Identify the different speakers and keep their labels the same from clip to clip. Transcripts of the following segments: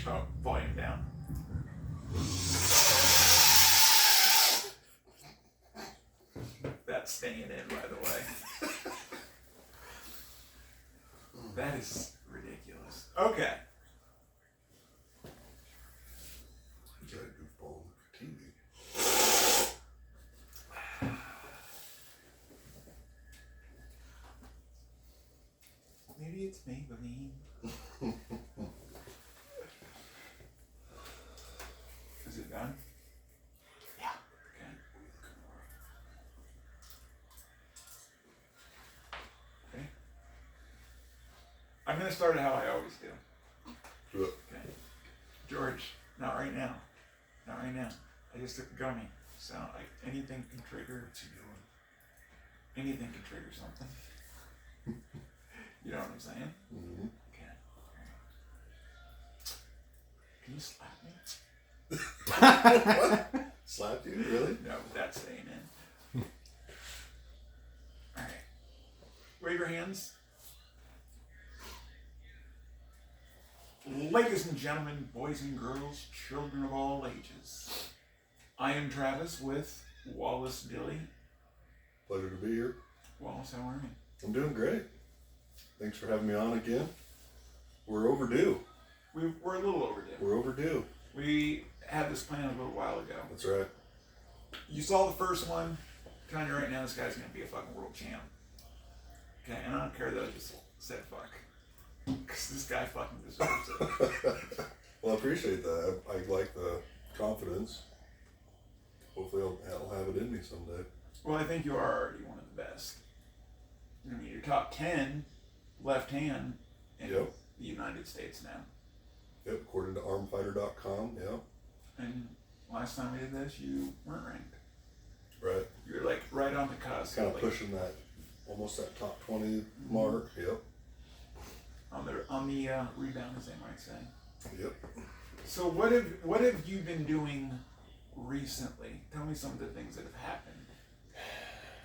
Speaker 1: Oh, volume down. That's staying in, by the way. That is ridiculous. Okay.
Speaker 2: You got a goofball TV.
Speaker 1: Maybe it's Maybelline. Is it done? Yeah. Okay. Okay. I'm gonna start it how I always do.
Speaker 2: Do it.
Speaker 1: Okay. George, not right now. Not right now. I just took a gummy. So like anything can trigger.
Speaker 2: What's he doing?
Speaker 1: Anything can trigger something. You know what I'm saying?
Speaker 2: Mm-hmm.
Speaker 1: Okay. Can you slap me?
Speaker 2: What? Slapped you? Really?
Speaker 1: No, but that's staying in. Alright. Wave your hands. Ladies and gentlemen, boys and girls, children of all ages. I am Travis with Wallace Dilly.
Speaker 2: Pleasure to be here.
Speaker 1: Wallace, how are you?
Speaker 2: I'm doing great. Thanks for having me on again. We're overdue.
Speaker 1: We're a little overdue.
Speaker 2: We're overdue.
Speaker 1: We had this plan a little while ago.
Speaker 2: That's right.
Speaker 1: You saw the first one. I'm telling you right now, this guy's going to be a fucking world champ. Okay, and I don't care that I just said fuck. Because this guy fucking deserves it.
Speaker 2: Well, I appreciate that. I like the confidence. Hopefully I'll have it in me someday.
Speaker 1: Well, I think you are already one of the best. I mean, you're top 10 left hand in the United States now.
Speaker 2: Yep, according to armfighter.com, yeah.
Speaker 1: And last time we did this, you weren't ranked.
Speaker 2: Right.
Speaker 1: You were like right on the cusp.
Speaker 2: Kind of
Speaker 1: like,
Speaker 2: pushing that, almost that top 20 mark, yep.
Speaker 1: On the rebound, as they might say.
Speaker 2: Yep.
Speaker 1: So what have you been doing recently? Tell me some of the things that have happened.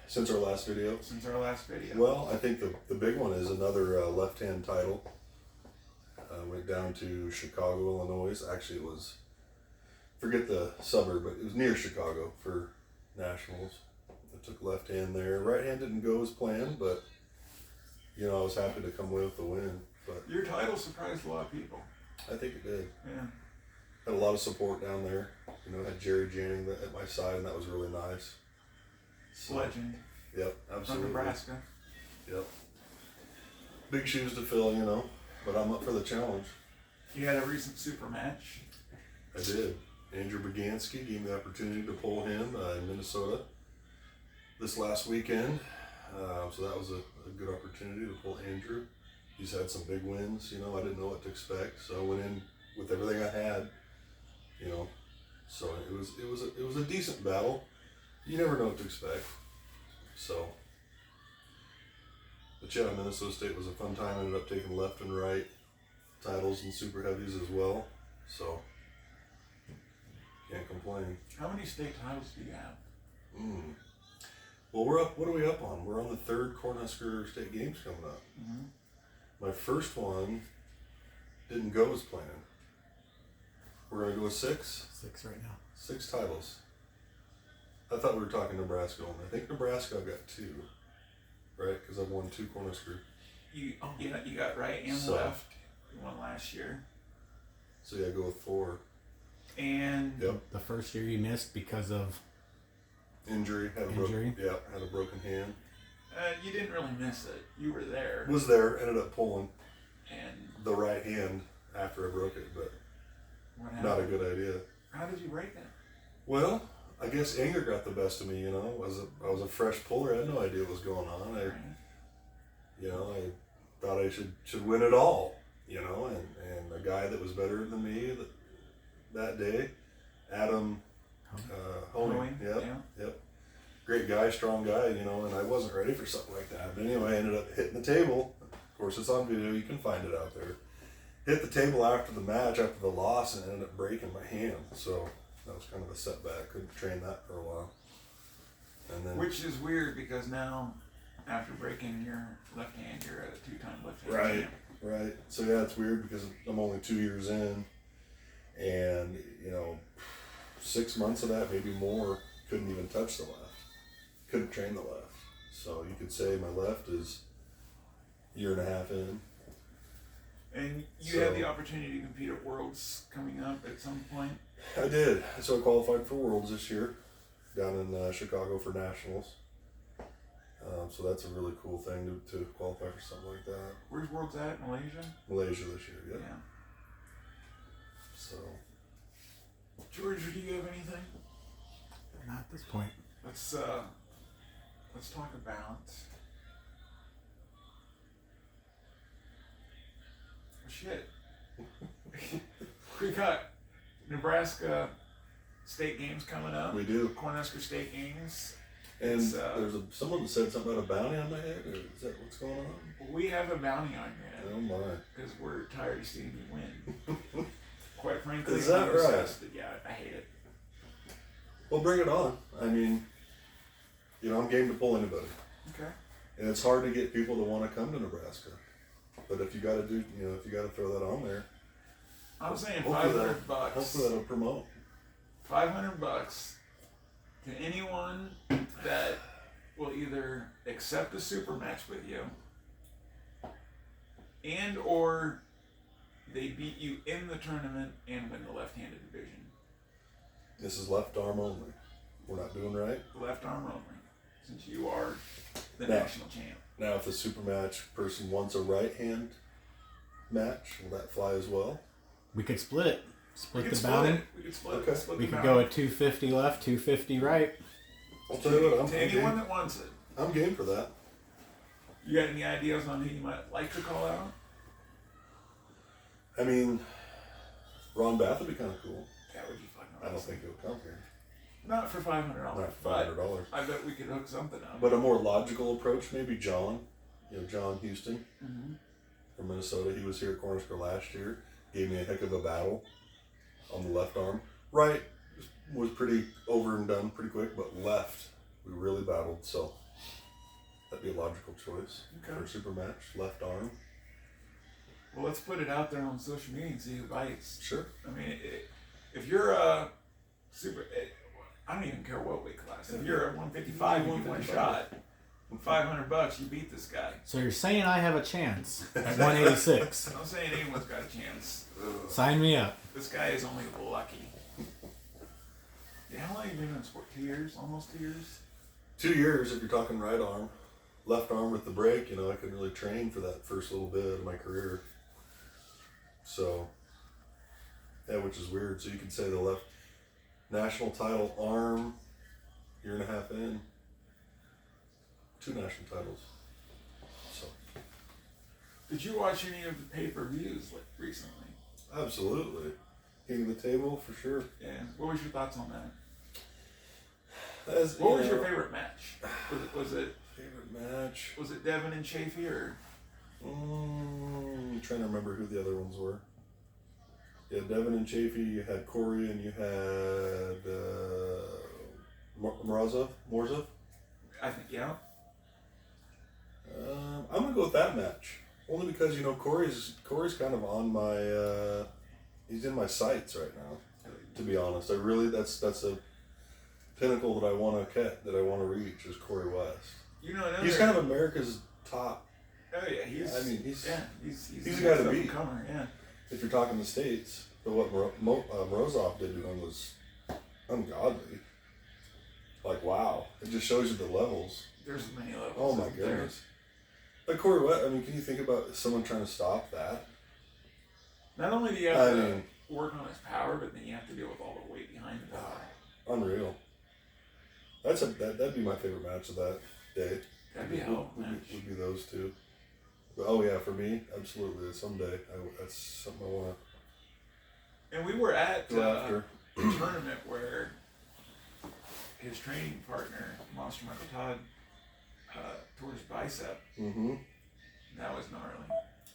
Speaker 2: Since our last video?
Speaker 1: Since our last video.
Speaker 2: Well, I think the big one is another left-hand title. Went down to Chicago, Illinois. Actually, it was, forget the suburb, but it was near Chicago for nationals. I took left hand there. Right hand didn't go as planned, but you know, I was happy to come away with the win. But
Speaker 1: your title surprised a lot of people.
Speaker 2: I think it did.
Speaker 1: Yeah.
Speaker 2: Had a lot of support down there. You know, I had Jerry Janning at my side, and that was really nice. So,
Speaker 1: Legend.
Speaker 2: Yep, absolutely.
Speaker 1: From Nebraska.
Speaker 2: Yep. Big shoes to fill, you know, but I'm up for the challenge.
Speaker 1: You had a recent super match.
Speaker 2: I did. Andrew Bragansky gave me the opportunity to pull him in Minnesota this last weekend. So that was a good opportunity to pull Andrew. He's had some big wins, you know, I didn't know what to expect. So I went in with everything I had, you know. So it was a decent battle. You never know what to expect. So, but yeah, Minnesota State was a fun time. I ended up taking left and right titles and super heavies as well. So can't complain.
Speaker 1: How many state titles do you have?
Speaker 2: Well, we're up. What are we up on? We're on the third Cornhusker State Games coming up.
Speaker 1: Mm-hmm.
Speaker 2: My first one didn't go as planned. We're gonna go with 6.
Speaker 3: 6 right now.
Speaker 2: 6 titles. I thought we were talking Nebraska only. I think Nebraska I've got 2, right? Because I've won 2 Cornhusker.
Speaker 1: You got right and
Speaker 2: So,
Speaker 1: left. You won last year.
Speaker 2: So yeah, go with 4.
Speaker 1: And
Speaker 3: The first year you missed because of
Speaker 2: Injury. Had a broken hand.
Speaker 1: you didn't really miss it. You were there.
Speaker 2: Was there. Ended up pulling
Speaker 1: And
Speaker 2: the right hand after I broke it, but
Speaker 1: what happened?
Speaker 2: not a good idea.
Speaker 1: How did you break it?
Speaker 2: Well, I guess anger got the best of me, you know. I was a fresh puller. I had no idea what was going on. I thought I should win it all, you know. And a guy that was better than me that day, Adam Honing. Yep. Great guy, strong guy, you know. And I wasn't ready for something like that. But anyway, I ended up hitting the table. Of course, it's on video. You can find it out there. Hit the table after the match, after the loss, and ended up breaking my hand. So that was kind of a setback. Couldn't train that for a while. And then,
Speaker 1: Which is weird because now, after breaking your left hand, you're a 2-time left hand
Speaker 2: Right.
Speaker 1: champ.
Speaker 2: Right. So yeah, it's weird because I'm only 2 years in. And, 6 months of that, maybe more, couldn't even touch the left. Couldn't train the left. So you could say my left is a year and a half in.
Speaker 1: And you had the opportunity to compete at Worlds coming up at some point?
Speaker 2: I did. So I qualified for Worlds this year down in Chicago for Nationals. So that's a really cool thing to qualify for something like that.
Speaker 1: Where's Worlds at? Malaysia?
Speaker 2: Malaysia this year, yeah. So.
Speaker 1: George, do you have anything?
Speaker 3: Not at this point.
Speaker 1: Let's talk about shit. We got Nebraska State Games coming up.
Speaker 2: We do.
Speaker 1: Cornhusker State Games.
Speaker 2: And there's someone that said something about a bounty on my head, or is that what's going on?
Speaker 1: We have a bounty on your head.
Speaker 2: Oh my.
Speaker 1: Because we're tired of seeing you win. Quite frankly,
Speaker 2: is that right?
Speaker 1: Yeah, I hate it.
Speaker 2: Well, bring it on. I mean, I'm game to pull anybody.
Speaker 1: Okay.
Speaker 2: And it's hard to get people to want to come to Nebraska. But if you got to do, if you got to throw that on there.
Speaker 1: I'm saying
Speaker 2: hopefully
Speaker 1: $500.
Speaker 2: Hopefully that'll promote.
Speaker 1: $500 to anyone that will either accept a super match with you and or they beat you in the tournament and win the left-handed division.
Speaker 2: This is left arm only. We're not doing right.
Speaker 1: Left arm only, since you are the national champ.
Speaker 2: Now, if the super match person wants a right hand match, will that fly as well?
Speaker 3: We could split it. Split the
Speaker 1: bounty.
Speaker 3: bounty.
Speaker 1: We could split
Speaker 2: Okay.
Speaker 1: it. Split
Speaker 3: We
Speaker 1: the
Speaker 3: could
Speaker 1: bounty.
Speaker 3: go at 250 left, 250 right.
Speaker 2: I'll tell you what, I'm
Speaker 1: to anyone
Speaker 2: game.
Speaker 1: that wants it.
Speaker 2: I'm game for that.
Speaker 1: You got any ideas on who you might like to call out?
Speaker 2: I mean, Ron Bath would be kind of cool.
Speaker 1: That would be fucking
Speaker 2: I don't
Speaker 1: awesome.
Speaker 2: think he'll come here.
Speaker 1: Not for $500.
Speaker 2: Not for $500.
Speaker 1: I bet we could hook something up.
Speaker 2: But a more logical approach, maybe John. John Houston
Speaker 1: Mm-hmm.
Speaker 2: from Minnesota. He was here at Cornerstone last year. Gave me a heck of a battle on the left arm. Right was pretty over and done pretty quick, but left we really battled. So that'd be a logical choice for a super match. Left arm.
Speaker 1: Well, let's put it out there on social media and see who bites.
Speaker 2: Sure.
Speaker 1: I mean, if you're a super, I don't even care what weight class. If you're at 155 and you one shot, $500, you beat this guy.
Speaker 3: So you're saying I have a chance at 186.
Speaker 1: I'm saying anyone's got a chance. Ugh.
Speaker 3: Sign me up.
Speaker 1: This guy is only lucky. Yeah, how long have you been in sport? 2 years? Almost 2 years?
Speaker 2: 2 years if you're talking right arm. Left arm with the break, I couldn't really train for that first little bit of my career. So, yeah, which is weird. So you could say the left national title arm, year and a half in. 2 national titles. So.
Speaker 1: Did you watch any of the pay-per-views recently?
Speaker 2: Absolutely. King of the table for sure.
Speaker 1: Yeah. What was your thoughts on that?
Speaker 2: As,
Speaker 1: What was your favorite match? Was it
Speaker 2: favorite match?
Speaker 1: Was it Devin and Chafee or?
Speaker 2: I'm trying to remember who the other ones were. Yeah, Devin and Chafee. You had Corey and you had Morzov.
Speaker 1: I think yeah.
Speaker 2: I'm gonna go with that match only because Corey's kind of on my he's in my sights right now. To be honest, that's a pinnacle that I want to reach is Corey West. He's kind of America's top.
Speaker 1: Oh yeah, he's
Speaker 2: a guy to beat.
Speaker 1: Yeah.
Speaker 2: If you're talking the States, but what Morozov did to him was ungodly. Like wow, it just shows you the levels.
Speaker 1: There's many levels.
Speaker 2: Oh my goodness. Like Corey West, can you think about someone trying to stop that?
Speaker 1: Not only do you have to work on his power, but then you have to deal with all the weight behind the power.
Speaker 2: Unreal. That'd be my favorite match of that day.
Speaker 1: That'd be a hell of a match.
Speaker 2: Would be those two. But, oh yeah, for me, absolutely. Someday, that's something I want
Speaker 1: to. And we were at
Speaker 2: go after.
Speaker 1: A tournament where his training partner, Monster Michael Todd, tore his bicep.
Speaker 2: Mm-hmm.
Speaker 1: That was gnarly.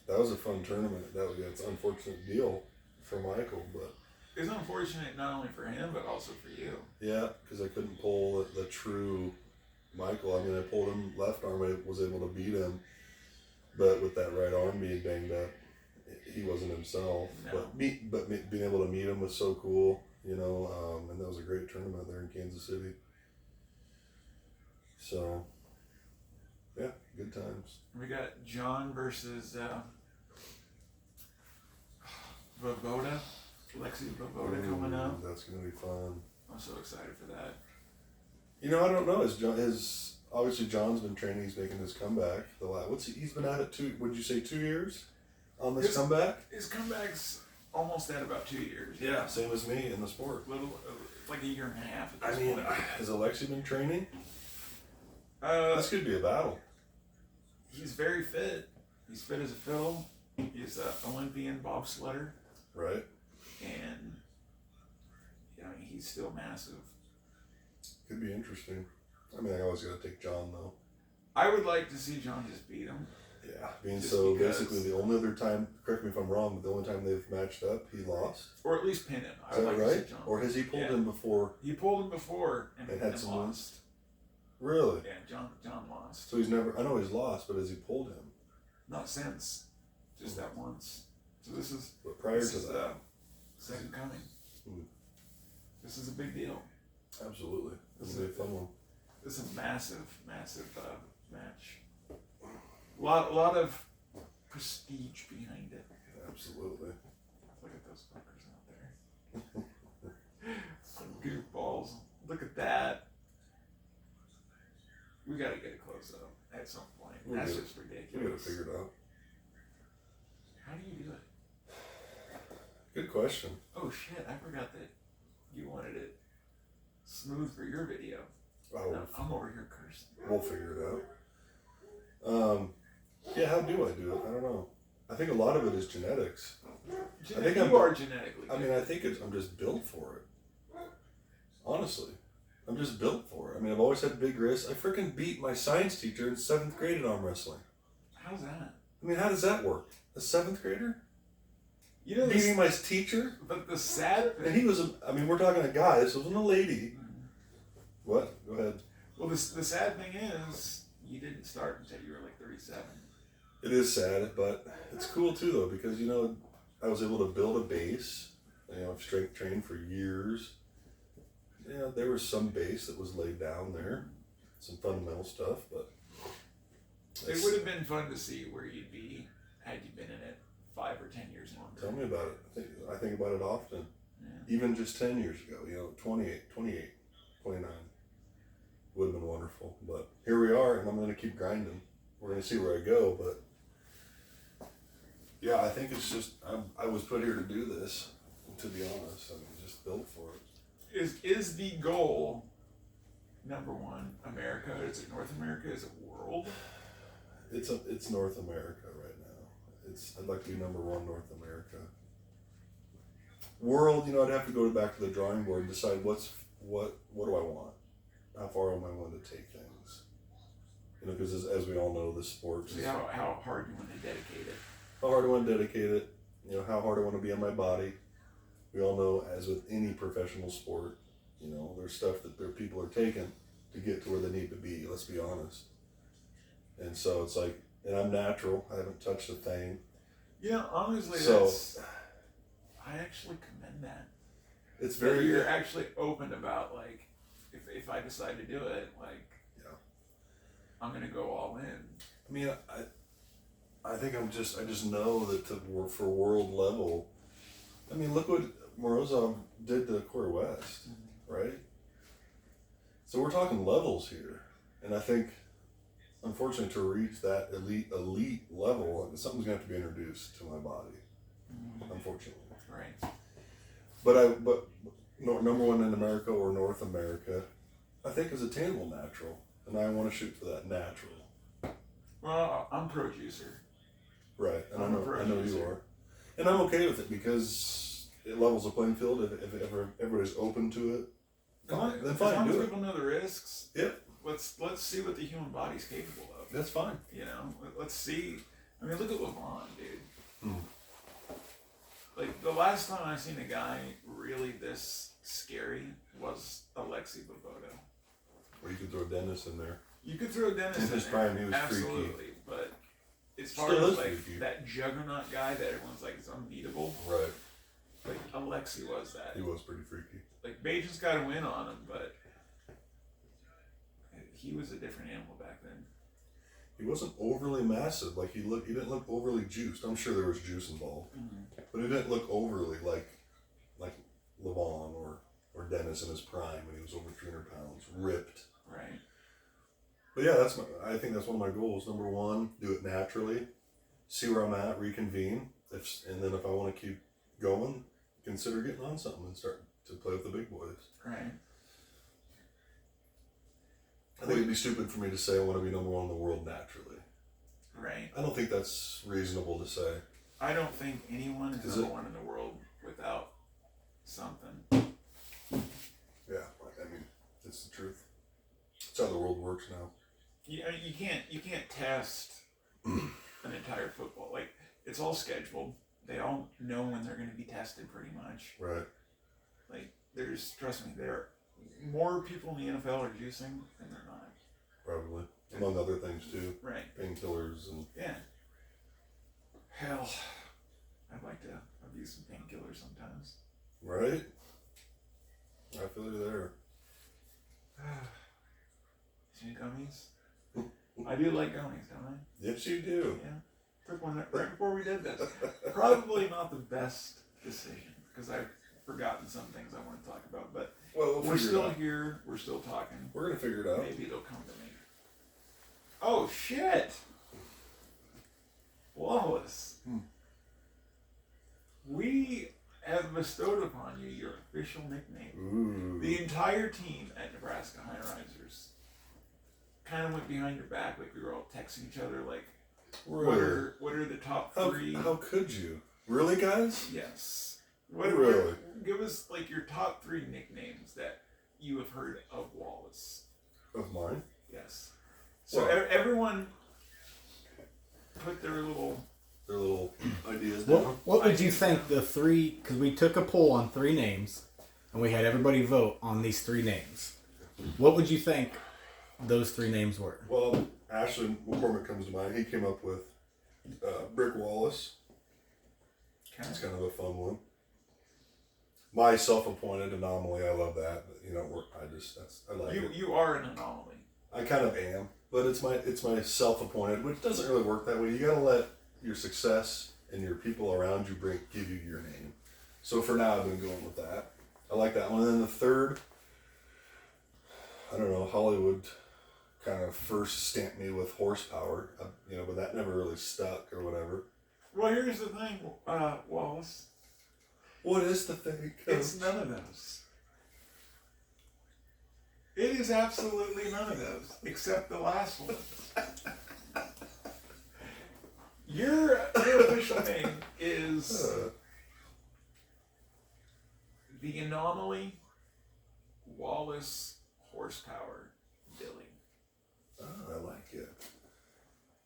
Speaker 2: That was a fun tournament. It's an unfortunate deal for Michael, but
Speaker 1: it was unfortunate not only for him but also for you.
Speaker 2: Yeah, because I couldn't pull the true Michael. I pulled him left arm. I was able to beat him, but with that right arm being banged up, he wasn't himself.
Speaker 1: No.
Speaker 2: But being able to meet him was so cool, you know. And that was a great tournament there in Kansas City. So, yeah, good times.
Speaker 1: We got John versus Vovoda, Alexi Vovoda coming up.
Speaker 2: That's gonna be fun.
Speaker 1: I'm so excited for that.
Speaker 2: You know, I don't know. Obviously John's been training. He's making his comeback. He's been at it would you say 2 years on this comeback?
Speaker 1: His comeback's almost at about 2 years.
Speaker 2: Yeah, same as me in the sport.
Speaker 1: Like a year and a half.
Speaker 2: I mean, has Alexi been training? This could be a battle.
Speaker 1: He's very fit. He's fit as a fiddle. He's an Olympian bobsledder.
Speaker 2: Right.
Speaker 1: And, you know, he's still massive.
Speaker 2: Could be interesting. I mean, I always got to take John, though.
Speaker 1: I would like to see John just beat him.
Speaker 2: Yeah, basically the only other time, correct me if I'm wrong, but the only time they've matched up, he lost.
Speaker 1: Or at least pin him.
Speaker 2: Is that right? Or has he pulled him before?
Speaker 1: He pulled him before and
Speaker 2: had some
Speaker 1: lost.
Speaker 2: wins? Really?
Speaker 1: Yeah, John lost.
Speaker 2: So I know he's lost, but has he pulled him?
Speaker 1: Not since. Just that once. So this is...
Speaker 2: But prior to that.
Speaker 1: Second coming.
Speaker 2: Hmm.
Speaker 1: This is a big deal.
Speaker 2: Absolutely. This will be a fun one.
Speaker 1: This is a massive match. A lot of prestige behind it.
Speaker 2: Absolutely.
Speaker 1: Look at those fuckers out there. Some goofballs. Look at that. We gotta get a close up at some point. That's just ridiculous.
Speaker 2: We gotta figure it out.
Speaker 1: How do you do it?
Speaker 2: Good question.
Speaker 1: Oh shit, I forgot that you wanted it smooth for your video.
Speaker 2: Oh,
Speaker 1: I'm over here cursing.
Speaker 2: We'll figure it out. Yeah, how do I do it? I don't know. I think a lot of it is genetics.
Speaker 1: You are genetically good.
Speaker 2: I mean, I think I'm just built for it. Honestly. I'm just built for it. I mean, I've always had big wrists. I freaking beat my science teacher in 7th grade in arm wrestling.
Speaker 1: How's that?
Speaker 2: I mean, how does that work? A 7th grader?
Speaker 1: You know,
Speaker 2: beating my teacher?
Speaker 1: But the sad thing...
Speaker 2: And he was we're talking a guy. This wasn't a lady. What? Go ahead.
Speaker 1: Well, the sad thing is, you didn't start until you were like 37.
Speaker 2: It is sad, but it's cool too, though, because, you know, I was able to build a base. You know, I've strength trained for years. Yeah, there was some base that was laid down there. Some fundamental stuff, but...
Speaker 1: It would have been fun to see where you'd be had you been in it 5 or 10 years longer.
Speaker 2: Tell me about it. I think about it often.
Speaker 1: Yeah.
Speaker 2: Even just 10 years ago, you know, 28, 29. Would have been wonderful. But here we are, and I'm going to keep grinding. We're going to see where I go, but... Yeah, I think it's just... I was put here to do this, to be honest. I mean, just built for it.
Speaker 1: Is the goal, number one, America? Is it North America? Is it world?
Speaker 2: It's North America right now. I'd like to be number one North America. World, you know, I'd have to go back to the drawing board and decide what do I want? How far am I willing to take things? You know, because as we all know, this sport.
Speaker 1: See how hard you want to dedicate it.
Speaker 2: How hard I want to dedicate it. You know, how hard I want to be on my body. We all know, as with any professional sport, you know, there's stuff that their people are taking to get to where they need to be. Let's be honest. And so it's like, and I'm natural. I haven't touched a thing.
Speaker 1: Yeah, honestly,
Speaker 2: so,
Speaker 1: I actually commend that.
Speaker 2: It's very.
Speaker 1: You're actually open about, like, if I decide to do it, like,
Speaker 2: yeah,
Speaker 1: I'm gonna go all in.
Speaker 2: I mean, I think I just know that for world level. I mean, look what Morozov did to Corey West, right? So we're talking levels here, and I think, unfortunately, to reach that elite level, something's gonna have to be introduced to my body. Unfortunately,
Speaker 1: right?
Speaker 2: But number one in America or North America, I think is attainable natural, and I want to shoot for that natural.
Speaker 1: Well, I'm pro juicer.
Speaker 2: Right, and I know you are, and I'm okay with it because it levels the playing field. If everybody's open to it, fine. Then fine,
Speaker 1: as long
Speaker 2: do
Speaker 1: as
Speaker 2: it.
Speaker 1: people know the risks.
Speaker 2: Yep.
Speaker 1: Let's see what the human body's capable of.
Speaker 2: That's fine.
Speaker 1: You know, let's see. I mean, look at LeBron, dude. Like, the last time I seen a guy really this scary was Alexi Vovoda.
Speaker 2: Or you could throw Dennis in there.
Speaker 1: You could throw Dennis in
Speaker 2: his
Speaker 1: there.
Speaker 2: prime, he was
Speaker 1: absolutely,
Speaker 2: freaky.
Speaker 1: but as far
Speaker 2: Still
Speaker 1: as
Speaker 2: is
Speaker 1: like
Speaker 2: freaky.
Speaker 1: that juggernaut guy that everyone's like is unbeatable,
Speaker 2: Right.
Speaker 1: like Alexi was that.
Speaker 2: He was pretty freaky.
Speaker 1: Like Bajan's got a win on him, but he was a different animal back then.
Speaker 2: He wasn't overly massive. Like he didn't look overly juiced. I'm sure there was juice involved, but he didn't look overly like Levon or Dennis in his prime when he was over 300 pounds, ripped.
Speaker 1: Right.
Speaker 2: But yeah, I think that's one of my goals. Number one, do it naturally, see where I'm at, reconvene, and then if I want to keep going, consider getting on something and start to play with the big boys.
Speaker 1: Right.
Speaker 2: I think it'd be stupid for me to say I want to be number one in the world naturally.
Speaker 1: Right.
Speaker 2: I don't think that's reasonable to say.
Speaker 1: I don't think anyone is
Speaker 2: Is
Speaker 1: number
Speaker 2: it?
Speaker 1: one in the world without something.
Speaker 2: Yeah, I mean, it's the truth. It's how the world works now.
Speaker 1: You can't test an entire football. Like, it's all scheduled. They all know when they're going to be tested pretty much.
Speaker 2: Right.
Speaker 1: Like, trust me, there are more people in the NFL are juicing than they're not.
Speaker 2: Probably. Among other things too.
Speaker 1: Right.
Speaker 2: Painkillers and...
Speaker 1: Yeah. Hell, I'd like to abuse some painkillers sometimes.
Speaker 2: Right? I feel you there.
Speaker 1: Any gummies? I do like gummies, don't I?
Speaker 2: Yes, you do.
Speaker 1: Yeah. Took one right before we did this. Probably not the best decision because I've forgotten some things I want to talk about, but
Speaker 2: Well,
Speaker 1: we're still here. We're still talking.
Speaker 2: We're going to figure it out.
Speaker 1: Maybe it'll come to me. Oh, shit. Wallace. We have bestowed upon you your official nickname.
Speaker 2: Ooh.
Speaker 1: The entire team at Nebraska High Risers kind of went behind your back, like we were all texting each other, like,
Speaker 2: Really?
Speaker 1: what are the top three?
Speaker 2: How could you? Really, guys?
Speaker 1: Yes.
Speaker 2: Really?
Speaker 1: Give us like your top three nicknames that you have heard of Wallace.
Speaker 2: Of mine?
Speaker 1: Yes. So
Speaker 2: Well,
Speaker 1: everyone put their little
Speaker 2: ideas down.
Speaker 3: What would you think the three, because we took a poll on 3 names, and we had everybody vote on these 3 names. What would you think those 3 names were?
Speaker 2: Well, Ashley McCormick comes to mind. He came up with Brick Wallace. It's kind of a fun one. My self-appointed anomaly. I love that. But, I like it.
Speaker 1: You are an anomaly.
Speaker 2: I kind of am, but it's my self-appointed, which doesn't really work that way. You gotta let your success and your people around you give you your name. So for now, I've been going with that. I like that one. And then the third, I don't know, Hollywood kind of first stamped me with horsepower, but that never really stuck or whatever.
Speaker 1: Well, here's the thing, Wallace.
Speaker 2: What is the thing?
Speaker 1: It's none of those. It is absolutely none of those, except the last one. Your official name is the Anomaly Wallace Horsepower Dilly.
Speaker 2: Oh, I like it.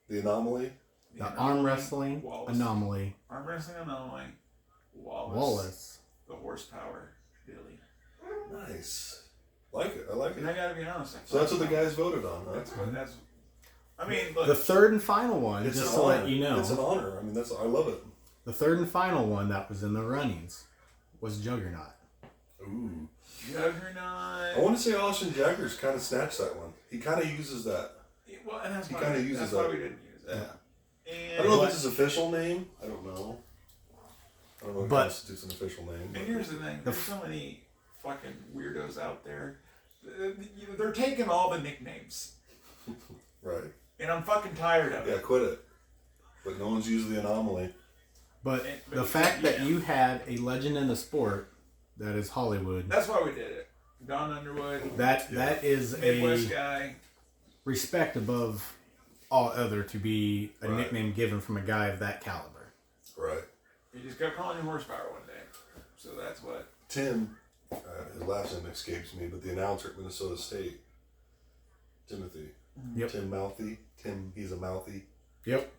Speaker 2: The Anomaly.
Speaker 3: The arm wrestling
Speaker 1: Wallace.
Speaker 3: anomaly.
Speaker 1: Arm wrestling anomaly.
Speaker 3: Wallace.
Speaker 1: The horsepower Billy.
Speaker 2: Nice. Like it. I like
Speaker 1: And
Speaker 2: it.
Speaker 1: I gotta be honest.
Speaker 2: So that's what the guys voted on, huh?
Speaker 1: That's. I mean, look.
Speaker 3: The third and final one,
Speaker 2: It's
Speaker 3: just
Speaker 2: an
Speaker 3: to
Speaker 2: honor.
Speaker 3: let you know,
Speaker 2: It's an honor. I mean, I love it.
Speaker 3: the third and final one that was in the runnings was Juggernaut.
Speaker 2: Ooh.
Speaker 1: Juggernaut.
Speaker 2: I want to say Austin Jaggers kind of snatched that one. He kind of uses that.
Speaker 1: Well, and that's
Speaker 2: He
Speaker 1: why,
Speaker 2: kinda uses
Speaker 1: that's
Speaker 2: that.
Speaker 1: why we didn't use it.
Speaker 2: Yeah.
Speaker 1: And,
Speaker 2: I don't know if it's his official name. I don't know. I don't know if it
Speaker 3: But-
Speaker 2: constitutes an official name.
Speaker 1: And here's the thing: there's so many fucking weirdos out there. They're taking all the nicknames,
Speaker 2: Right.
Speaker 1: and I'm fucking tired of
Speaker 2: Yeah,
Speaker 1: it.
Speaker 2: quit it. But no one's using the Anomaly.
Speaker 3: But
Speaker 1: But
Speaker 3: the fact that
Speaker 1: yeah.
Speaker 3: you had a legend in the sport that is Hollywood,
Speaker 1: That's why we did it. Don Underwood,
Speaker 3: that is
Speaker 1: Midwest
Speaker 3: a
Speaker 1: guy.
Speaker 3: respect above all other to be a
Speaker 2: Right.
Speaker 3: nickname given from a guy of that caliber.
Speaker 2: Right.
Speaker 1: He just kept calling him horsepower one day, so that's what.
Speaker 2: Tim, his last name escapes me, but the announcer at Minnesota State, Timothy.
Speaker 3: Yep.
Speaker 2: Tim Mouthy. He's a mouthy.
Speaker 3: Yep.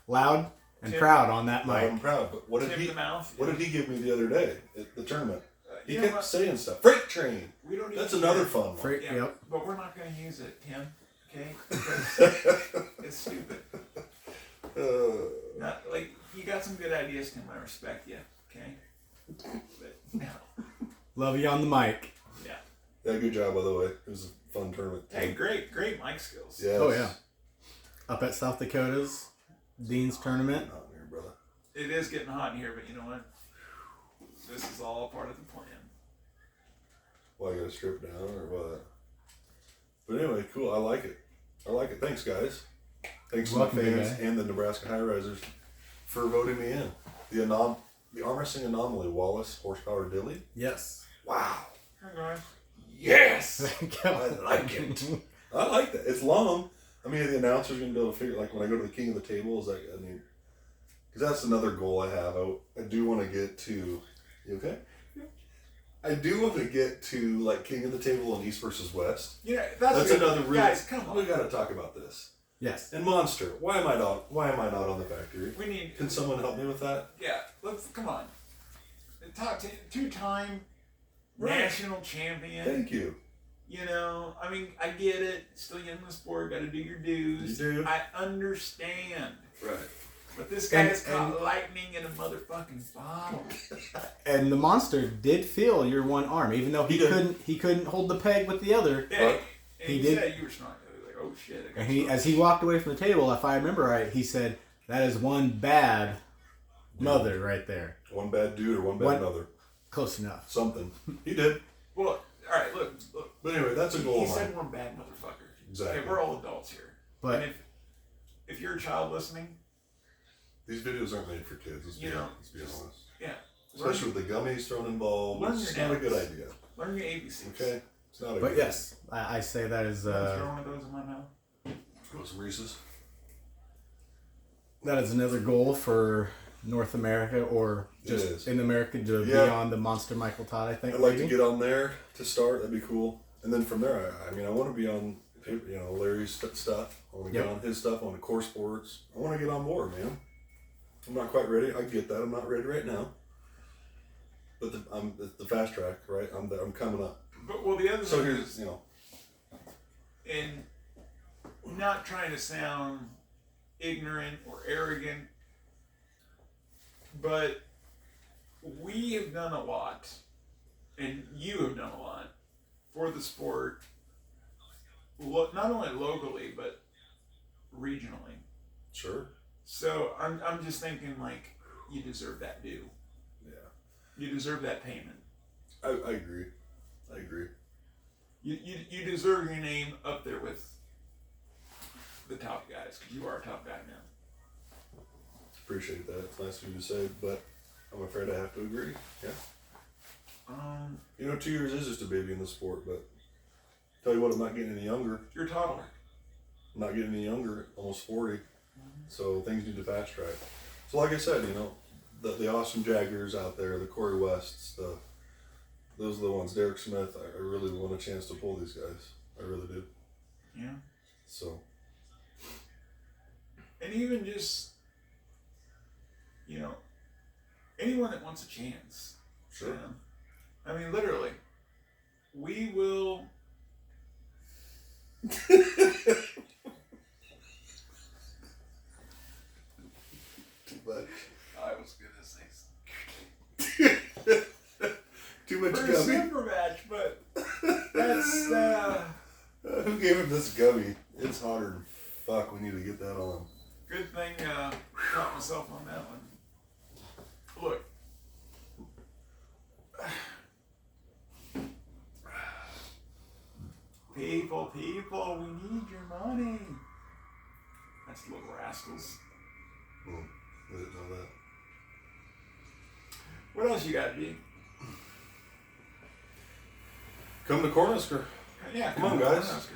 Speaker 3: Loud and
Speaker 1: Tim-
Speaker 3: proud on that
Speaker 2: Loud
Speaker 3: mic.
Speaker 2: and proud. But what did
Speaker 1: Tim
Speaker 2: he?
Speaker 1: the Mouth.
Speaker 2: What did he give me the other day at the tournament? He
Speaker 1: You know
Speaker 2: kept
Speaker 1: what?
Speaker 2: saying stuff. Freight train.
Speaker 1: We don't.
Speaker 2: That's
Speaker 1: even
Speaker 2: another
Speaker 1: care.
Speaker 2: fun one.
Speaker 3: Freight-
Speaker 1: Yeah,
Speaker 3: Yep.
Speaker 1: but we're not going to use it, Tim. Okay? Because it's stupid. Not like you got some good ideas, Tim. I respect you. Okay. But no.
Speaker 3: Love you on the mic.
Speaker 1: Yeah.
Speaker 2: Yeah, good job, by the way. It was a fun tournament.
Speaker 1: Hey, great mic skills.
Speaker 2: Yes.
Speaker 3: Oh yeah. Up at South Dakota's Dean's tournament.
Speaker 2: Out here, brother.
Speaker 1: It is getting hot in here, but you know what? This is all part of the plan.
Speaker 2: Well, I gotta strip down or what? But anyway, cool. I like it. Thanks, guys. Thanks to my
Speaker 3: Welcome, big
Speaker 2: fans
Speaker 3: guy.
Speaker 2: and the Nebraska High Risers for voting me in. The arm wrestling anomaly, Wallace Horsepower Dilly.
Speaker 3: Yes.
Speaker 2: Wow.
Speaker 1: Hey guys.
Speaker 2: Yes. I like it. I like that. It's long. I mean, the announcer's gonna be able to figure. Like when I go to the King of the Table, is like because that's another goal I have. I do want to get to. You okay? I do want to get to like King of the Table and East versus West.
Speaker 1: Yeah,
Speaker 2: That's another real.
Speaker 1: guys. Come on,
Speaker 2: we got to talk about this.
Speaker 3: Yes.
Speaker 2: And Monster. Why am I not on the factory?
Speaker 1: We need.
Speaker 2: Can someone help me with that?
Speaker 1: Yeah, let's come on. The top 10, two-time
Speaker 2: Right.
Speaker 1: national champion.
Speaker 2: Thank you.
Speaker 1: You know, I mean, I get it. Still young in the sport, got to do your dues.
Speaker 2: You do.
Speaker 1: I understand.
Speaker 2: Right.
Speaker 1: But this guy is
Speaker 3: And-
Speaker 1: caught lightning in a motherfucking bottle.
Speaker 3: And the monster did feel your one arm, even though
Speaker 2: He did.
Speaker 3: he couldn't hold the peg with the other.
Speaker 1: Yeah,
Speaker 2: What?
Speaker 1: and
Speaker 3: He
Speaker 1: he
Speaker 3: did.
Speaker 1: said you were smart. I was like, oh shit. I got
Speaker 3: And he,
Speaker 1: smart.
Speaker 3: as he walked away from the table, if I remember right, he said, "That is one bad mother right there."
Speaker 2: One bad dude or one bad mother.
Speaker 3: Close enough.
Speaker 2: Something. He did.
Speaker 1: Well, all right, look.
Speaker 2: But anyway, that's a goal
Speaker 1: He
Speaker 2: of mine.
Speaker 1: said one bad motherfucker.
Speaker 2: Exactly.
Speaker 1: Okay, we're all adults here.
Speaker 3: But
Speaker 1: And if you're a child listening,
Speaker 2: These videos aren't made for kids. Let's be honest.
Speaker 1: yeah,
Speaker 2: Especially with the gummies thrown involved.
Speaker 1: Learn
Speaker 2: It's
Speaker 1: your
Speaker 2: not a good
Speaker 1: nouns.
Speaker 2: idea.
Speaker 1: learn your ABCs.
Speaker 2: Okay. It's not a
Speaker 3: but
Speaker 2: good
Speaker 3: yes, I say that is
Speaker 1: Throw one of those in my mouth.
Speaker 2: idea. Go some Reese's.
Speaker 3: that is another goal for North America or
Speaker 2: It is.
Speaker 3: just in America to
Speaker 2: Yeah.
Speaker 3: be on the Monster Michael Todd. I think
Speaker 2: I'd like
Speaker 3: maybe.
Speaker 2: to get on there to start. That'd be cool. And then from there, I mean, I want to be on, Larry's stuff. I want to get
Speaker 3: Yep.
Speaker 2: on his stuff, on the core sports. I want to get on more, man. I'm not quite ready. I get that. I'm not ready right now. But I'm the fast track, right? I'm coming up.
Speaker 1: But well, the other
Speaker 2: So
Speaker 1: thing
Speaker 2: here's,
Speaker 1: is, and not trying to sound ignorant or arrogant, but we have done a lot, and you have done a lot for the sport, not only locally but regionally.
Speaker 2: Sure.
Speaker 1: So I'm just thinking like you deserve that due.
Speaker 2: Yeah.
Speaker 1: You deserve that payment.
Speaker 2: I agree.
Speaker 1: You deserve your name up there with the top guys because you are a top guy now.
Speaker 2: Appreciate that. It's nice of you to say, but I'm afraid I have to agree. Yeah. 2 years is just a baby in the sport, but tell you what, I'm not getting any younger.
Speaker 1: You're a toddler.
Speaker 2: I'm not getting any younger, almost 40. So things need to fast track. So like I said, the Austin Jaggers out there, the Corey Wests, those are the ones. Derek Smith, I really want a chance to pull these guys. I really do.
Speaker 1: Yeah.
Speaker 2: So.
Speaker 1: And even just, anyone that wants a chance.
Speaker 2: Sure.
Speaker 1: You know? I mean, literally, we will.
Speaker 2: Too much.
Speaker 1: I was gonna say
Speaker 2: Too much
Speaker 1: for a
Speaker 2: gummy.
Speaker 1: super match, but that's
Speaker 2: Who gave him this gummy? It's hotter than fuck. We need to get that on.
Speaker 1: good thing. Caught myself on that one. Look. People, we need your money. That's little rascals.
Speaker 2: I didn't know that.
Speaker 1: What else you got, B?
Speaker 2: Come to Cornhusker.
Speaker 1: Yeah,
Speaker 2: Come on, guys.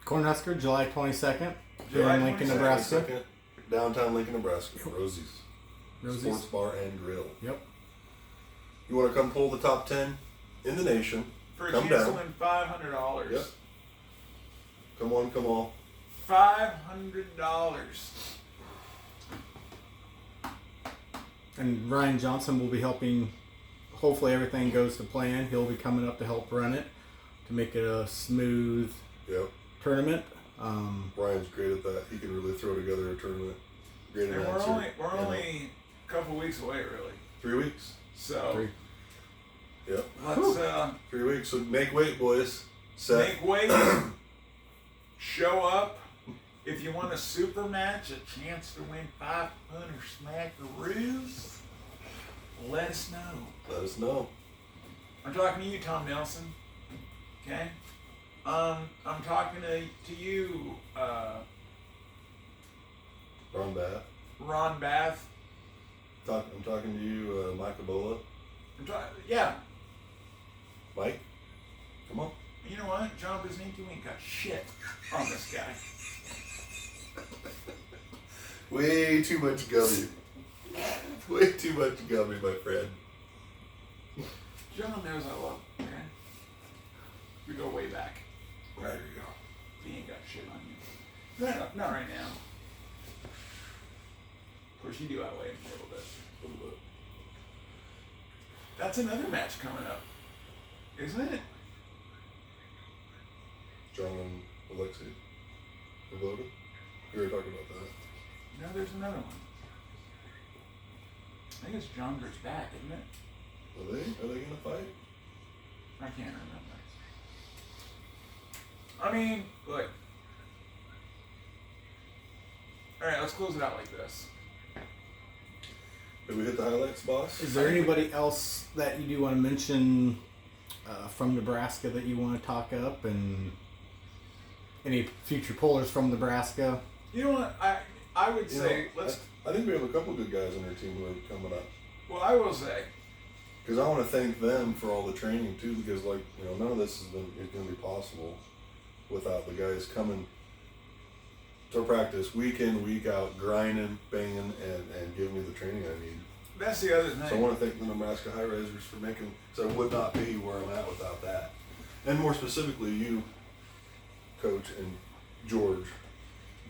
Speaker 3: Cornhusker, July 22nd, here
Speaker 1: July
Speaker 3: in Lincoln,
Speaker 1: 22nd.
Speaker 3: Nebraska.
Speaker 2: Downtown Lincoln, Nebraska. Rosie's.
Speaker 3: Rosie's.
Speaker 2: Sports Bar and Grill.
Speaker 3: Yep.
Speaker 2: You want to come pull the top 10 in the nation?
Speaker 1: For a
Speaker 2: Come
Speaker 1: chance to
Speaker 2: down.
Speaker 1: win $500.
Speaker 2: Yep. Come on, come on.
Speaker 1: $500.
Speaker 3: And Ryan Johnson will be helping. Hopefully everything goes to plan. He'll be coming up to help run it to make it a smooth
Speaker 2: Yep.
Speaker 3: tournament.
Speaker 2: Ryan's great at that. He can really throw together a tournament. Great
Speaker 1: And
Speaker 2: announcer.
Speaker 1: we're only a couple weeks away, really.
Speaker 2: 3 weeks.
Speaker 1: So
Speaker 2: Yep.
Speaker 1: let's
Speaker 2: 3 weeks. So make weight, boys. Set.
Speaker 1: make weight. Show up. If you want a super match, a chance to win 500 smackaroos, let us know.
Speaker 2: Let us know.
Speaker 1: I'm talking to you, Tom Nelson. Okay? I'm talking to you,
Speaker 2: Ron Bath.
Speaker 1: Ron Bath.
Speaker 2: I'm talking to you, Mike Ebola.
Speaker 1: Yeah.
Speaker 2: Mike, come on.
Speaker 1: You know what? John Brzezinski, we ain't got shit on this guy.
Speaker 2: Way too much gummy. Way too much gummy, my friend.
Speaker 1: John knows I love him, okay? We go way back.
Speaker 2: There you go.
Speaker 1: He ain't got shit on you. Not right now. Of course, you do outweigh him a little bit. That's another match coming up, isn't it?
Speaker 2: John and Alexi. The voted. We were talking about that.
Speaker 1: No, there's another one. I think it's John versus back, isn't it?
Speaker 2: Are they gonna fight?
Speaker 1: I can't remember. I mean, look. Alright, let's close it out like this.
Speaker 2: Did we hit the highlights, boss?
Speaker 3: Is there anybody else that you do want to mention from Nebraska that you want to talk up, and any future pullers from Nebraska?
Speaker 1: You know what? I would say
Speaker 2: I think we have a couple good guys on our team who are coming up.
Speaker 1: Well, I will say.
Speaker 2: Because I want to thank them for all the training too. Because none of this is going to be possible without the guys coming to practice week in, week out, grinding, banging, and giving me the training I need.
Speaker 1: That's the other thing.
Speaker 2: So I want to thank the Nebraska High Risers for making. So I would not be where I'm at without that. And more specifically, you, Coach, and George,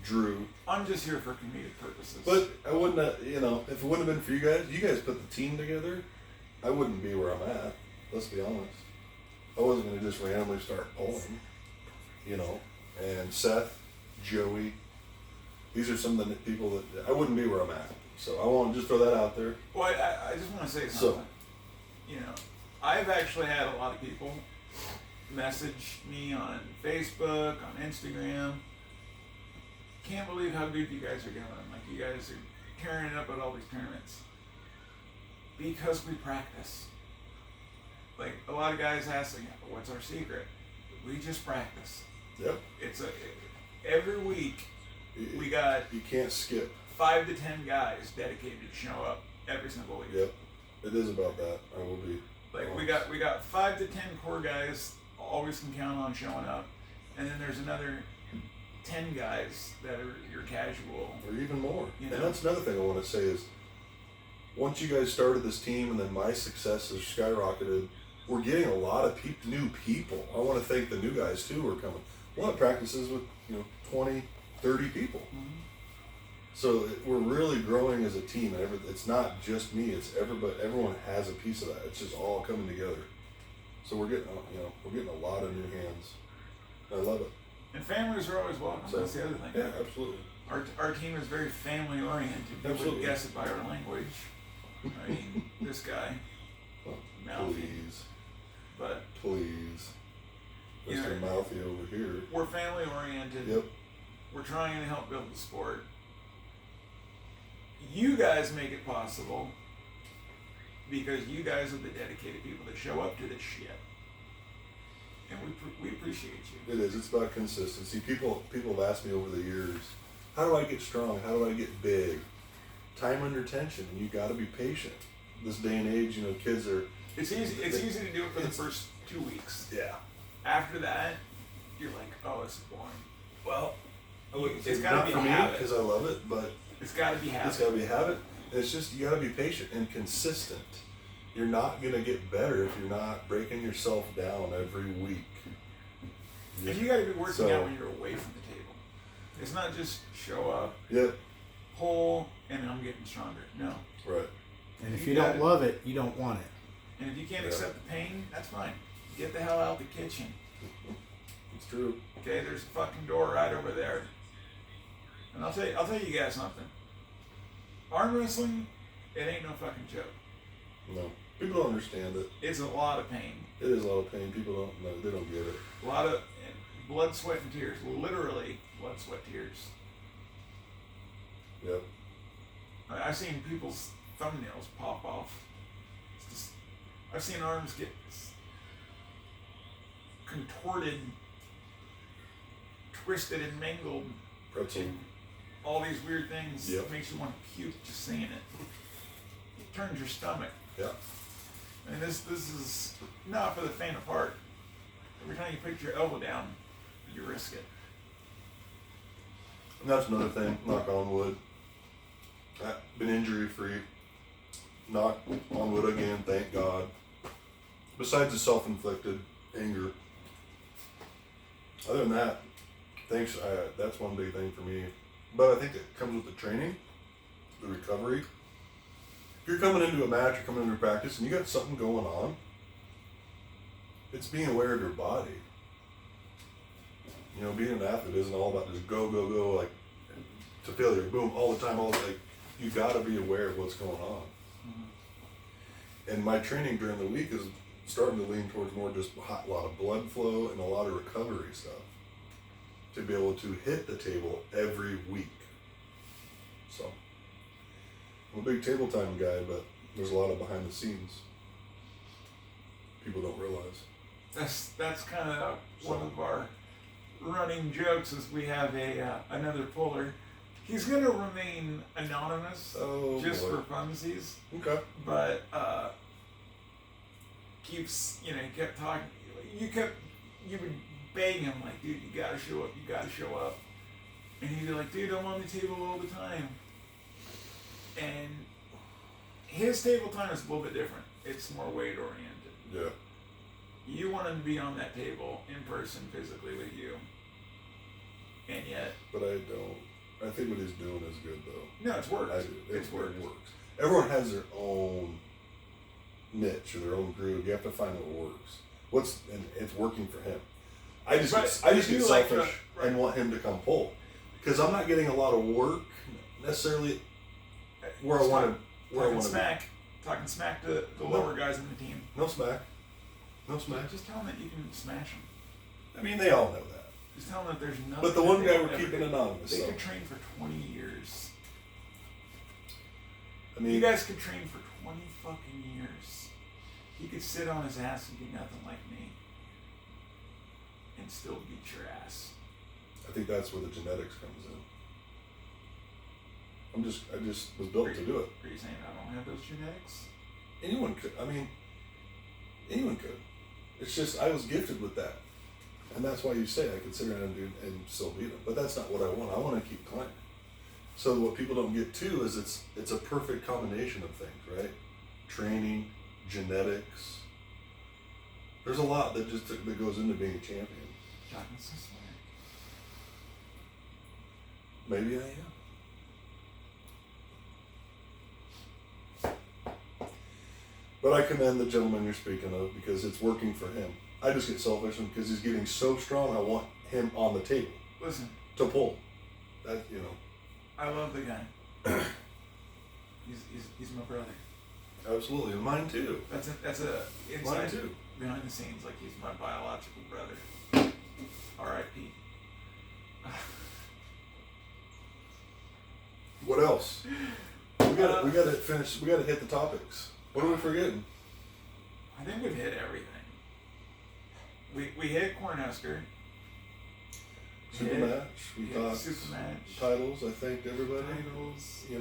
Speaker 2: Drew.
Speaker 1: I'm just here for comedic purposes.
Speaker 2: But I wouldn't have, if it wouldn't have been for you guys put the team together, I wouldn't be where I'm at. Let's be honest. I wasn't going to just randomly start pulling, and Seth, Joey, these are some of the people that I wouldn't be where I'm at. So I want to just throw that out there.
Speaker 1: Well, I just want to say something. I've actually had a lot of people message me on Facebook, on Instagram. Can't believe how good you guys are doing. Like, you guys are tearing it up at all these tournaments. Because we practice. Like, a lot of guys ask, what's our secret? We just practice.
Speaker 2: Yep.
Speaker 1: Every week, we got...
Speaker 2: You can't skip.
Speaker 1: 5 to 10 guys dedicated to show up every single week.
Speaker 2: Yep. It is about that. I will be.
Speaker 1: Like, we got 5 to 10 core guys always can count on showing up. And then there's another 10 guys that are your casual.
Speaker 2: Or even more.
Speaker 1: And
Speaker 2: that's another thing I want to say is, once you guys started this team and then my success has skyrocketed, we're getting a lot of new people. I want to thank the new guys too who are coming. We'll have practices with 20, 30 people.
Speaker 1: Mm-hmm.
Speaker 2: So we're really growing as a team. And it's not just me. It's everybody. Everyone has a piece of that. It's just all coming together. So we're getting a lot of new hands. I love it.
Speaker 1: And families are always welcome.
Speaker 2: So,
Speaker 1: that's the other thing.
Speaker 2: Yeah, absolutely.
Speaker 1: Our team is very family oriented. People would guess it by our language. I mean, this guy, Mouthy.
Speaker 2: Please.
Speaker 1: But
Speaker 2: please, Mr. Mouthy over here.
Speaker 1: We're family oriented.
Speaker 2: Yep.
Speaker 1: We're trying to help build the sport. You guys make it possible because you guys are the dedicated people that show up to this shit, and we appreciate you.
Speaker 2: It is. It's about consistency. People have asked me over the years, how do I get strong? How do I get big? Time under tension, and you got to be patient. This day and age, kids are.
Speaker 1: It's easy. It's easy to do it for the first 2 weeks.
Speaker 2: Yeah.
Speaker 1: After that, you're like, oh, this is boring. Well,
Speaker 2: it's got to be a habit because I love it, but
Speaker 1: it's got to be habit.
Speaker 2: It's got to be a habit. It's just you got to be patient and consistent. You're not gonna get better if you're not breaking yourself down every week.
Speaker 1: And you got to be working out when you're away from the table. It's not just show up.
Speaker 2: Yep.
Speaker 1: Pull, and I'm getting stronger. No.
Speaker 2: Right.
Speaker 3: And if you don't love it, you don't want it.
Speaker 1: And if you can't accept the pain, that's fine. Get the hell out the kitchen.
Speaker 2: It's true.
Speaker 1: Okay, there's a fucking door right over there. And I'll tell you guys something. arm wrestling, it ain't no fucking joke.
Speaker 2: No. People don't understand it.
Speaker 1: It's a lot of pain.
Speaker 2: It is a lot of pain. People don't know. They don't get it.
Speaker 1: A lot of blood, sweat, and tears. Literally, blood, sweat, tears.
Speaker 2: Yep.
Speaker 1: I've seen people's thumbnails pop off. It's just, I've seen arms get contorted, twisted, and mangled.
Speaker 2: Pretzel.
Speaker 1: And all these weird things.
Speaker 2: Yep.
Speaker 1: It makes you want to puke just seeing it. It turns your stomach.
Speaker 2: Yeah.
Speaker 1: And this is not for the faint of heart. Every time you put your elbow down, you risk it.
Speaker 2: And that's another thing. Knock on wood. I've been injury free. Knock on wood again. Thank God. Besides the self-inflicted anger. Other than that, thanks. That's one big thing for me. But I think it comes with the training, the recovery. If you're coming into a match or coming into practice and you got something going on, it's being aware of your body. You know, being an athlete isn't all about just go, like to failure, boom, all the time, like you got to be aware of what's going on. Mm-hmm. And my training during the week is starting to lean towards more just a lot of blood flow and a lot of recovery stuff to be able to hit the table every week. So I'm a big table time guy, but there's a lot of behind the scenes people don't realize.
Speaker 1: That's kind of one of our running jokes is we have another puller. He's going to remain anonymous just for funsies.
Speaker 2: Okay.
Speaker 1: But keeps, he kept talking. You would beg him like, dude, you got to show up. And he'd be like, dude, I'm on the table all the time. And his table time is a little bit different. It's more weight oriented.
Speaker 2: Yeah.
Speaker 1: You want him to be on that table in person physically with you. And yet.
Speaker 2: But I don't. I think what he's doing is good though.
Speaker 1: No, it's worked.
Speaker 2: It works. Everyone has their own niche or their own groove. You have to find what works. And it's working for him. I just get selfish and want him to come pull. Because I'm not getting a lot of work necessarily where I want to.
Speaker 1: Talking smack to the lower guys in the team.
Speaker 2: No smack.
Speaker 1: Just tell them that you can smash them.
Speaker 2: I mean, they all know that.
Speaker 1: Just tell them that there's nothing.
Speaker 2: But the one guy we're keeping anonymous.
Speaker 1: They could train for 20 years.
Speaker 2: I mean,
Speaker 1: you guys could train for 20 fucking years. He could sit on his ass and be nothing like me. And still beat your ass.
Speaker 2: I think that's where the genetics comes in. I just was built to do it.
Speaker 1: Are you saying I don't have those genetics?
Speaker 2: Anyone could. I mean, anyone could. It's just I was gifted with that, and that's why you say I could sit around and still beat them. But that's not what I want. I want to keep climbing. So what people don't get too is it's a perfect combination of things, right? Training, genetics. There's a lot that goes into being a champion. Maybe I am. But I commend the gentleman you're speaking of because it's working for him. I just get selfish because he's getting so strong. I want him on the table.
Speaker 1: Listen.
Speaker 2: To pull. That
Speaker 1: I love the guy. He's my brother.
Speaker 2: Absolutely, and mine too.
Speaker 1: That's a inside
Speaker 2: mine too.
Speaker 1: Behind the scenes, like he's my biological brother. R.I.P.
Speaker 2: What else? We got to finish. We got to hit the topics. What are we forgetting?
Speaker 1: I think we've hit everything. We hit Cornhusker.
Speaker 2: Super match. We thought
Speaker 1: super match.
Speaker 2: Titles. I think everybody.
Speaker 1: Titles.
Speaker 2: Here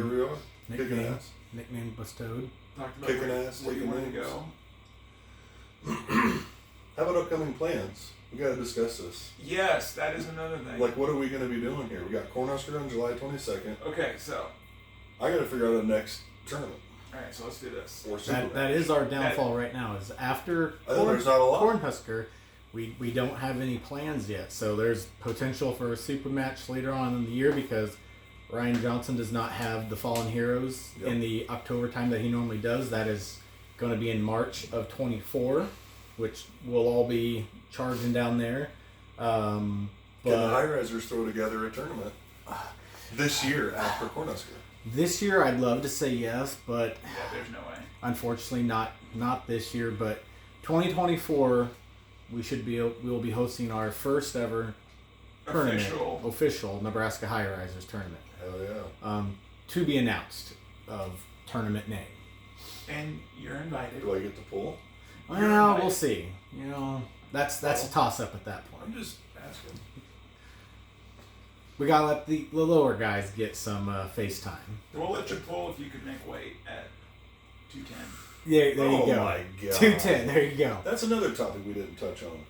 Speaker 2: we are. Kicking ass.
Speaker 3: Nickname bestowed.
Speaker 1: Talked about
Speaker 2: kicking ass.
Speaker 1: Where you
Speaker 2: taking
Speaker 1: wanted to
Speaker 2: names.
Speaker 1: go.
Speaker 2: How about upcoming plans? We got to discuss this.
Speaker 1: Yes, that is another thing.
Speaker 2: Like, what are we going to be doing here? We got Cornhusker on July 22nd.
Speaker 1: Okay, so.
Speaker 2: I got to figure out a next tournament.
Speaker 1: All right, so let's do this.
Speaker 3: That is our downfall right now. Is after
Speaker 2: there's not a lot.
Speaker 3: Cornhusker, we don't have any plans yet. So there's potential for a super match later on in the year because Ryan Johnson does not have the Fallen Heroes in the October time that he normally does. That is going to be in March of 24, which we'll all be charging down there.
Speaker 2: Can the High Risers throw together a tournament this year after Cornhusker?
Speaker 3: This year, I'd love to say yes, but
Speaker 1: Yeah, there's no way.
Speaker 3: unfortunately, not this year. But 2024, we'll be hosting our first ever official Nebraska High Risers tournament.
Speaker 2: Hell yeah.
Speaker 3: To be announced of tournament name.
Speaker 1: And you're invited.
Speaker 2: Do I get to pull?
Speaker 3: Well, we'll see. That's a toss up at that point.
Speaker 2: I'm just asking.
Speaker 3: We gotta let the lower guys get some face time.
Speaker 1: We'll let you pull if you can make weight at 210.
Speaker 3: Yeah, there you go.
Speaker 2: Oh my god.
Speaker 3: 210. There you go.
Speaker 2: That's another topic we didn't touch on.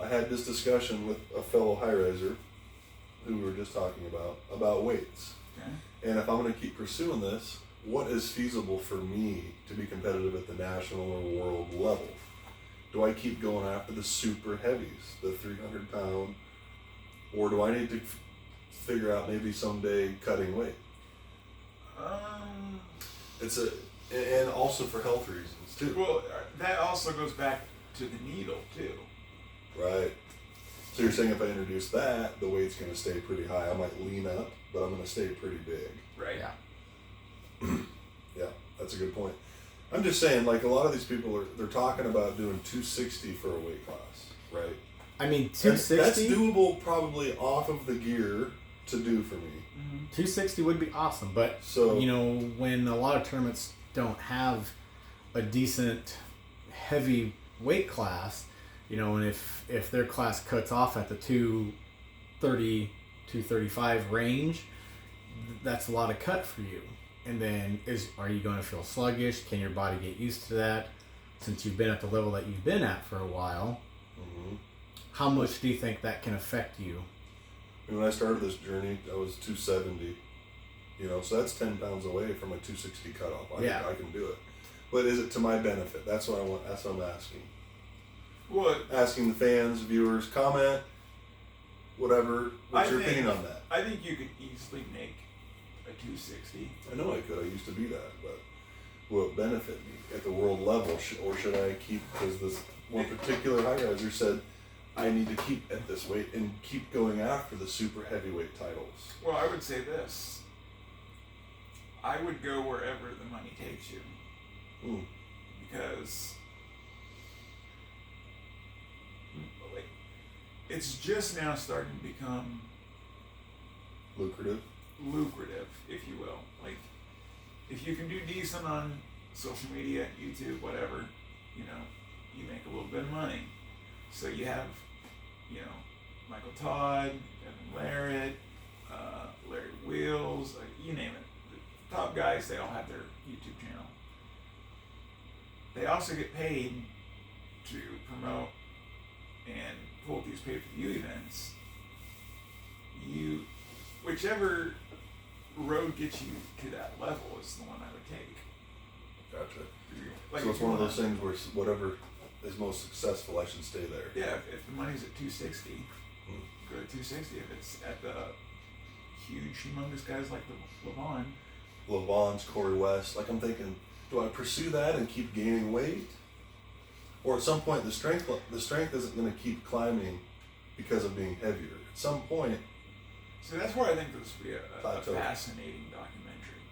Speaker 2: I had this discussion with a fellow high riser who we were just talking about weights.
Speaker 1: Okay.
Speaker 2: And if I'm going to keep pursuing this, what is feasible for me to be competitive at the national or world level? Do I keep going after the super heavies, the 300-pound, or do I need to figure out maybe someday cutting weight? And also for health reasons too.
Speaker 1: Well, that also goes back to the needle too.
Speaker 2: Right. So you're saying if I introduce that, the weight's going to stay pretty high. I might lean up, but I'm going to stay pretty big.
Speaker 1: Right.
Speaker 3: Yeah.
Speaker 2: Yeah, that's a good point. I'm just saying, like, a lot of these people they're talking about doing 260 for a weight class, right?
Speaker 3: I mean, 260.
Speaker 2: That's doable probably off of the gear to do for me.
Speaker 3: 260 would be awesome, but
Speaker 2: So
Speaker 3: when a lot of tournaments don't have a decent heavy weight class, and if their class cuts off at the 230, 235 range, that's a lot of cut for you. And then are you going to feel sluggish? Can your body get used to that? Since you've been at the level that you've been at for a while, how much do you think that can affect you?
Speaker 2: When I started this journey, I was 270. So that's 10 pounds away from a 260 cutoff. I can do it. But is it to my benefit? That's what I want. That's what I'm asking.
Speaker 1: What?
Speaker 2: Asking the fans, viewers, comment, whatever. What's your opinion on that?
Speaker 1: I think you could easily make a 260.
Speaker 2: I know I could. I used to be that, but will it benefit me at the world level, or should I keep? Because this one particular high riser said I need to keep at this weight and keep going after the super heavyweight titles.
Speaker 1: Well, I would say this. I would go wherever the money takes you. Because it's just now starting to become
Speaker 2: lucrative,
Speaker 1: if you will. Like, if you can do decent on social media, YouTube, whatever, you make a little bit of money. So you have, Michael Todd, Evan Larrett, Larry Wheels, you name it. The top guys, they all have their YouTube channel. They also get paid to promote and pull these pay-per-view events. Whichever road gets you to that level is the one I would take.
Speaker 2: Gotcha.
Speaker 1: Like,
Speaker 2: so it's one of those things where whatever is most successful, I should stay there.
Speaker 1: Yeah, if the money's at 260, go to 260. If it's at the huge, humongous guys like
Speaker 2: LeVon's, Corey West, like I'm thinking, do I pursue that and keep gaining weight? Or at some point the strength isn't going to keep climbing because of being heavier. At some point.
Speaker 1: So that's where I think this would be a fascinating documentary.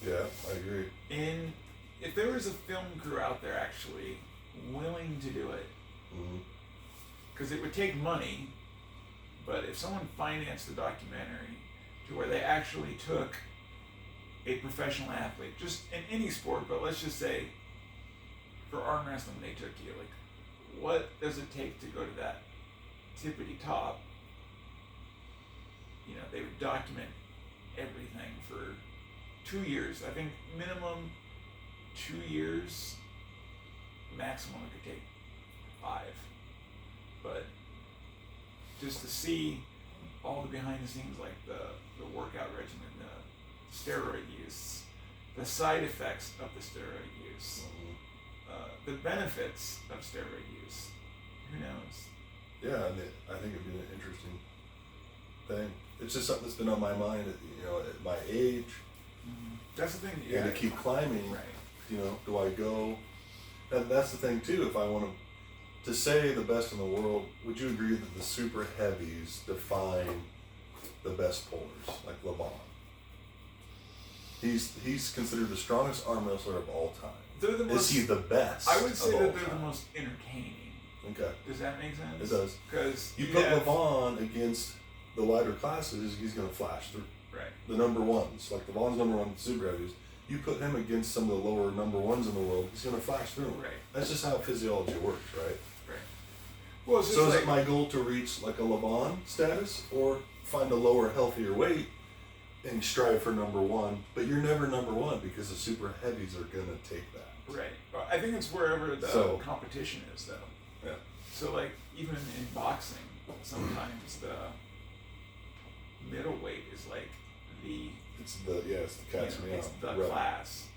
Speaker 2: Yeah, I agree.
Speaker 1: And if there was a film crew out there actually willing to do it, because it would take money, but if someone financed the documentary to where they actually took a professional athlete, just in any sport, but let's just say for arm wrestling they took you, like, what does it take to go to that tippity top? They would document everything for 2 years. I think minimum 2 years, maximum it could take 5. But just to see all the behind the scenes, like the workout regimen, the steroid use, the side effects of the steroid use, the benefits of steroid use, who knows?
Speaker 2: Yeah, I think it'd be an interesting thing. It's just something that's been on my mind at my age.
Speaker 1: That's the thing.
Speaker 2: And to keep climbing,
Speaker 1: right.
Speaker 2: Do I go? And that's the thing too. If I want to say the best in the world, would you agree that the super heavies define the best pullers, like LeVon? He's considered the strongest arm wrestler of all time.
Speaker 1: They're the most,
Speaker 2: Is he the best?
Speaker 1: I would say
Speaker 2: of
Speaker 1: that
Speaker 2: all
Speaker 1: they're
Speaker 2: time?
Speaker 1: the most entertaining.
Speaker 2: Okay.
Speaker 1: Does that make sense?
Speaker 2: It does.
Speaker 1: Because
Speaker 2: You put LeVon against the lighter classes, he's going to flash through.
Speaker 1: right.
Speaker 2: The number ones, like LeVon's number one super heavies, you put him against some of the lower number ones in the world, he's going to flash through.
Speaker 1: Right.
Speaker 2: That's just how physiology works, right?
Speaker 1: Right. Well, it's just
Speaker 2: So
Speaker 1: like,
Speaker 2: is it my goal to reach like a LeVon status or find a lower, healthier weight and strive for number one? But you're never number one because the super heavies are going to take that.
Speaker 1: right. I think it's wherever the competition is, though.
Speaker 2: Yeah.
Speaker 1: So, like, even in boxing, sometimes the middleweight is like the
Speaker 2: It's the cat's meow.
Speaker 1: it's the
Speaker 2: Right.
Speaker 1: class.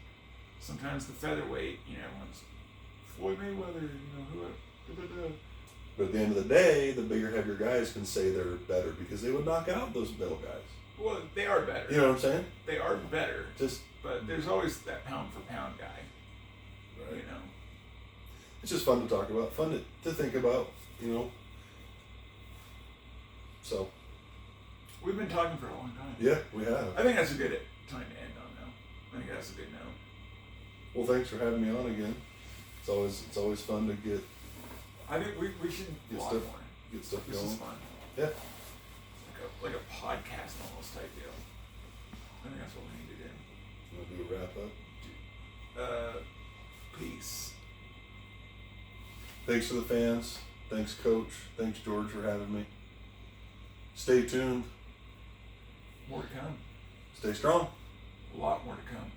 Speaker 1: Sometimes the featherweight, everyone's Floyd Mayweather, who.
Speaker 2: But at the end of the day, the bigger, heavier guys can say they're better because they would knock out those middle guys.
Speaker 1: Well, they are better.
Speaker 2: You know what I'm saying?
Speaker 1: They are better.
Speaker 2: Just
Speaker 1: But there's always that pound for pound guy.
Speaker 2: right. It's just fun to talk about, fun to think about, So
Speaker 1: We've been talking for a long time.
Speaker 2: yeah, we have.
Speaker 1: I think that's a good time to end on now. I think that's a good note.
Speaker 2: Well, thanks for having me on again. It's always fun to get
Speaker 1: I think we should
Speaker 2: Get
Speaker 1: vlog
Speaker 2: stuff-
Speaker 1: more.
Speaker 2: stuff
Speaker 1: This
Speaker 2: going.
Speaker 1: is fun.
Speaker 2: Yeah.
Speaker 1: Like a podcast almost type deal. I think that's what we need to do.
Speaker 2: We'll do a wrap up.
Speaker 1: Peace.
Speaker 2: Thanks to the fans. Thanks, Coach. Thanks, George, for having me. Stay tuned.
Speaker 1: More to come.
Speaker 2: Stay strong.
Speaker 1: A lot more to come.